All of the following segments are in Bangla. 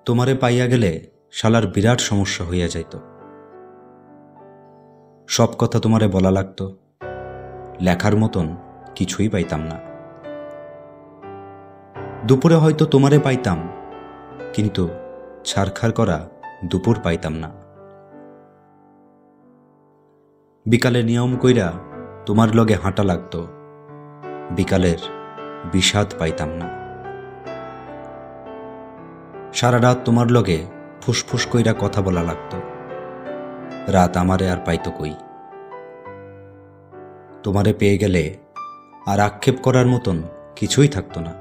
তোমারে পাইয়া গেলে শালার বিরাট সমস্যা হইয়া যাইত। সব কথা তোমারে বলা লাগতো, লেখার মতন কিছুই পাইতাম না। দুপুরে হয়তো তোমারে পাইতাম, কিন্তু ছারখার করা দুপুর পাইতাম না। বিকালে নিয়ম কইরা তোমার লগে হাঁটা লাগতো, বিকালের বিষাদ পাইতাম না। সারা রাত তোমার লগে ফুসফুস কইরা কথা বলা লাগতো, রাত আমারে আর পাইতো কই। তোমারে পেয়ে গেলে আর আক্ষেপ করার মতন কিছুই থাকতো না,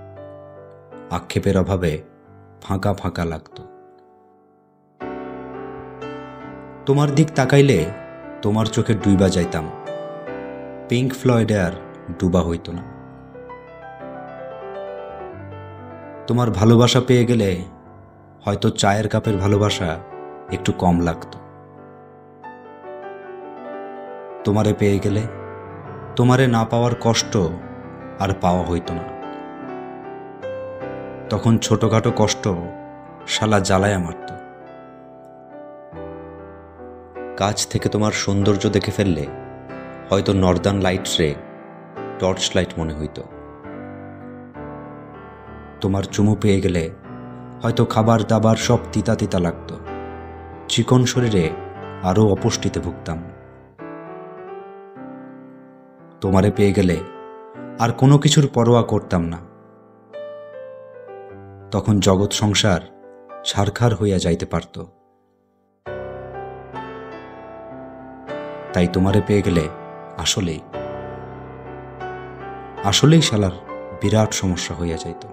আক্ষেপের অভাবে ফাঁকা ফাঁকা লাগতো। তোমার দিক তাকাইলে তোমার চোখে ডুইবা যাইতাম, পিঙ্ক ফ্লয়েডে আর ডুবা হইতো না। তোমার ভালোবাসা পেয়ে গেলে হয়তো চায়ের কাপের ভালোবাসা একটু কম লাগতো। তোমারে পেয়ে গেলে তোমারে না পাওয়ার কষ্ট আর পাওয়া হইতো না। তখন ছোটখাটো কষ্ট শালা জ্বালায়া মারত। কাছ থেকে তোমার সৌন্দর্য দেখে ফেললে হয়তো নর্দার্ন লাইটসে টর্চ লাইট মনে হইত। তোমার চুমু পেয়ে গেলে হয়তো খাবার দাবার সব তিতা তিতা লাগত, চিকন শরীরে আরও অপুষ্টিতে ভুগতাম। তোমারে পেয়ে গেলে আর কোনো কিছুর পরোয়া করতাম না, তখন জগৎ সংসার ছারখার হইয়া যাইতে পারত। তাই তোমারে পেয়ে গেলে আসলেই শালার বিরাট সমস্যা হইয়া যাইত।